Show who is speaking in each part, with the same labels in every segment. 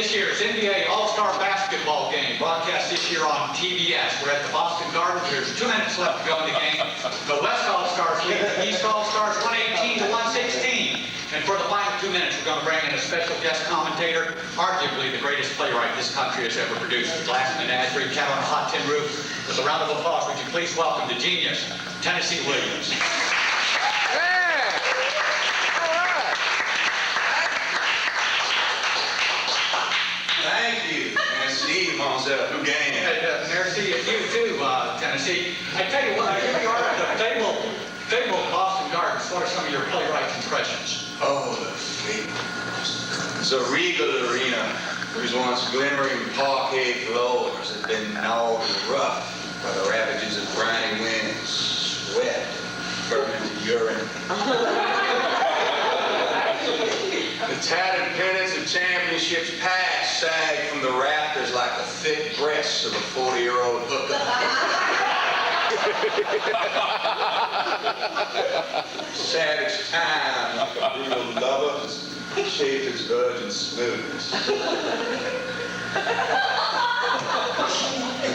Speaker 1: this year's NBA All-Star Basketball game, broadcast this year on TBS. We're at the Boston Garden. There's 2 minutes left to go in the game. The West All-Stars lead the East All-Stars 118 to 116. And for the final 2 minutes, we're going to bring in a special guest commentator, arguably the greatest playwright this country has ever produced. Glass and menagerie, cat on a hot tin roof. With a round of applause, would you please welcome the genius, Tenessee Williams.
Speaker 2: Thank you. Merci, monsieur. Who gained?
Speaker 1: Merci, you too, Tennessee. I tell you what, here we are at the fabled Boston Gardens. What are some of your playwright's impressions?
Speaker 2: Oh, the famous. The regal arena, whose once glimmering parquet floors had been gnawed and rough by the ravages of briny winds, sweat, fermented urine. The tattered pennants of championships past sagged from the rafters like the thick breasts of a 40-year-old hooker. Savage time, like a brutal lover, has shaped its virgin smoothness. I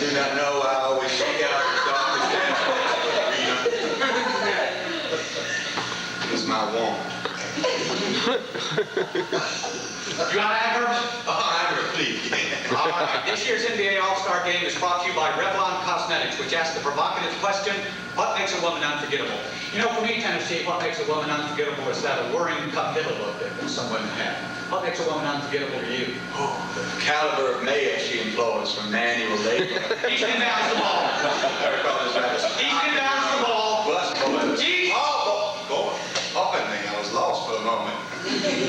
Speaker 2: do not know I always seek out the darkest aspects of the arena. It is my want.
Speaker 1: You want to add, Herbert?
Speaker 2: Please.
Speaker 1: All right. This year's NBA All-Star Game is brought to you by Revlon Cosmetics, which asks the provocative question, what makes a woman unforgettable? You know, for me, Tennessee, what makes a woman unforgettable is that alluring cup-diddle look that some women have. What makes a woman unforgettable to you?
Speaker 2: Oh, the caliber of male she employs from manual labor.
Speaker 1: He's inbounds the ball. He's inbounds the ball. Jeez.
Speaker 2: Oh, boy. Up at me. I was lost for a moment.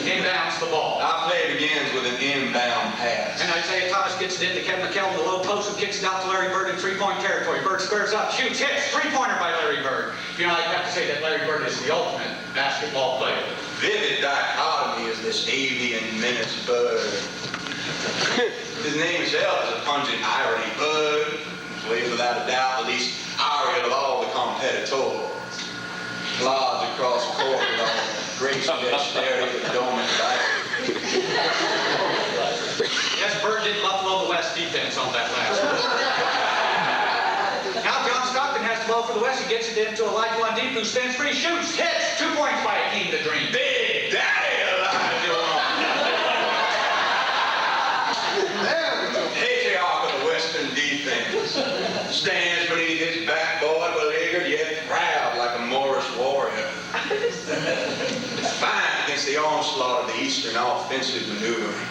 Speaker 1: Inbounds the ball.
Speaker 2: Our play begins with an inbound pass.
Speaker 1: And Isaiah Thomas gets it into Kevin McHale in the low post and kicks it out to Larry Bird in three-point territory. Bird squares up, shoots, hits, three-pointer by Larry Bird. You know, I have to say that Larry Bird is the ultimate basketball player.
Speaker 2: Vivid dichotomy is this avian menace Bird. His name itself is a pungent irony. Bird plays without a doubt the least arid of all the competitors. Plods across court with all graceful dexterity with dormant life.
Speaker 1: Yes, Bird did Buffalo the West defense on that last one. Now John Stockton has the ball for the West. He gets it into a light one deep who stands free, shoots, hits, 2 points by Akeem the Dream.
Speaker 2: Big Daddy Elijah. Patriarch of the Western defense stands beneath his backboard, beleaguered yet proud like a Moorish warrior. Defiant against the onslaught of the Eastern offensive maneuvering.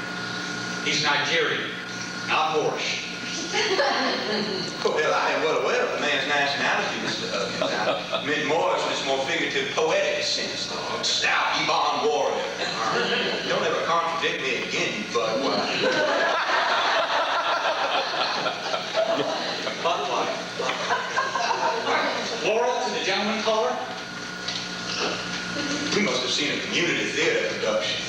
Speaker 2: He's Nigerian, not Moorish. Well, I am well aware of the man's nationality, Mr. Huggins. I meant Moorish in its more figurative, poetic sense. Stout, Ebon warrior. Don't ever contradict me again, you Budweiser.
Speaker 1: Laurel to the gentleman caller.
Speaker 2: We must have seen a community theater production.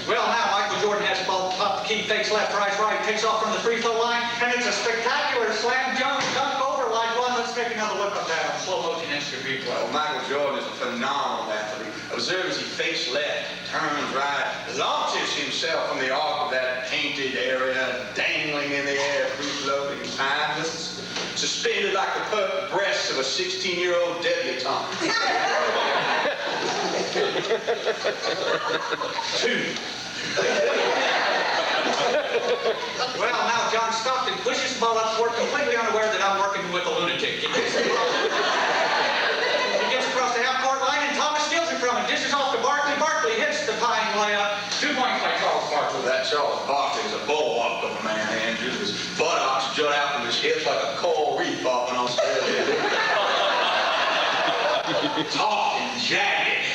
Speaker 1: Well, now Michael Jordan has the ball top the key, fakes left, right, takes off from the free throw line, and it's a spectacular slam dunk over like one. Let's take another look at that on slow motion instant replay.
Speaker 2: Well, Michael Jordan is a phenomenal athlete. Observe as he fakes left, turns right, launches himself from the arc of that painted area, dangling in the air, free-floating, timeless, suspended like the pert breasts of a 16-year-old debutante. 2.
Speaker 1: Well, now John Stockton pushes the ball up court, completely unaware that I'm working with a lunatic. He gets across the half-court line, and Thomas steals it from him. Dishes off to Barkley. Barkley hits the tying layup. 2 points by Charles Barkley.
Speaker 2: That Charles Barkley is a bulwark of a man, Andrew. His buttocks jut out from his hips like a coral reef off in Australia. Taut and jagged.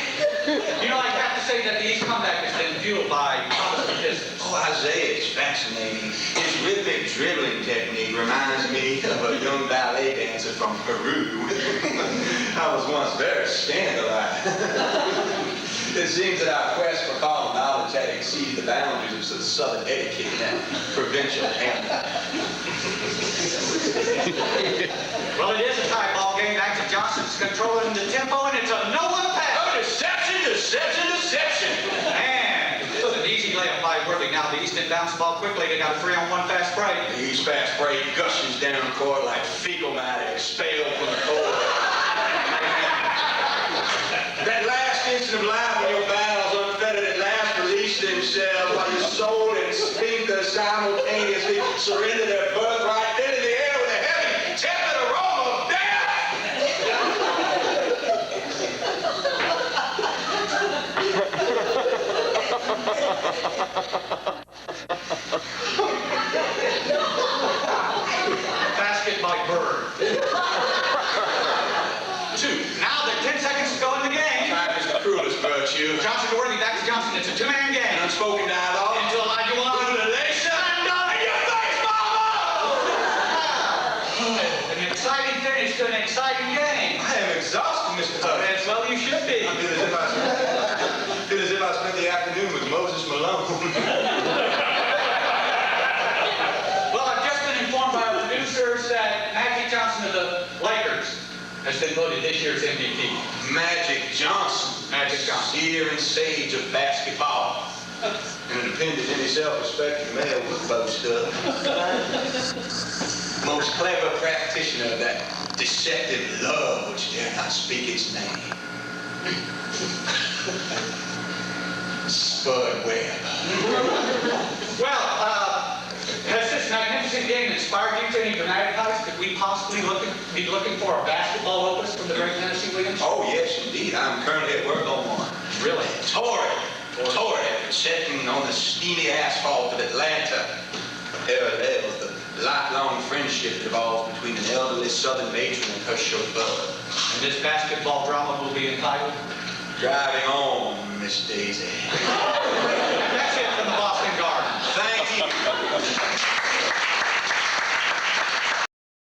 Speaker 1: You know, I have to say that the East comeback has been fueled by Thomas the distance.
Speaker 2: Oh, Isaiah is fascinating. His rhythmic dribbling technique reminds me of a young ballet dancer from Peru. I was once very scandalized. It seems that our quest for carnal knowledge had exceeded the boundaries of Southern etiquette and provincial hamlet.
Speaker 1: Well, it is a tie ball game. Magic Johnson's controlling the tempo, and it's a no-one pass.
Speaker 2: Oh, deception, deception, deception.
Speaker 1: And the easy layup by Worthy. Now the East bounce the ball quickly. They got a 3-on-1 fast break.
Speaker 2: The East fast break gushes down the court like fecal matter expelled from the court. That last instant of life when your battles unfettered at last release themselves while your soul and sphincter simultaneously surrender their birthright then in the air with a heavy, tepid aroma of death.
Speaker 1: Basket by Bird. 2. Now there are 10 seconds to go in the game.
Speaker 2: Time is the cruelest virtue.
Speaker 1: Johnson to Worthy, back to Johnson. It's a 2-man game.
Speaker 2: Unspoken dialogue.
Speaker 1: Into Elijah one.
Speaker 2: Ululation.
Speaker 1: In your face, Mama! An exciting finish to an exciting game.
Speaker 2: I am exhausted, Mr. Huggins.
Speaker 1: Well, you should be.
Speaker 2: I feel as if I spent the afternoon with Moses Malone.
Speaker 1: Well, I've just been informed by our producers that Magic Johnson of the Lakers has been voted this year's MVP.
Speaker 2: Magic Johnson.
Speaker 1: Magic Johnson.
Speaker 2: Seer and sage of basketball. An independent, any self-respecting male would boast of. Most clever practitioner of that deceptive love which dare not speak its name. Spud Webb.
Speaker 1: Well, has this magnificent game inspired you to any dramatic heights? Could we possibly be looking for a basketball opus from the great Tenessee Williams?
Speaker 2: Oh, yes, indeed. I'm currently at work on one.
Speaker 1: Really?
Speaker 2: Torrid, setting on the steamy asphalt of Atlanta. Parallels the lifelong friendship that evolves between an elderly Southern matron and her chauffeur.
Speaker 1: And this basketball drama will be entitled
Speaker 2: Driving On, Miss Daisy.
Speaker 1: That's it from the Boston Garden.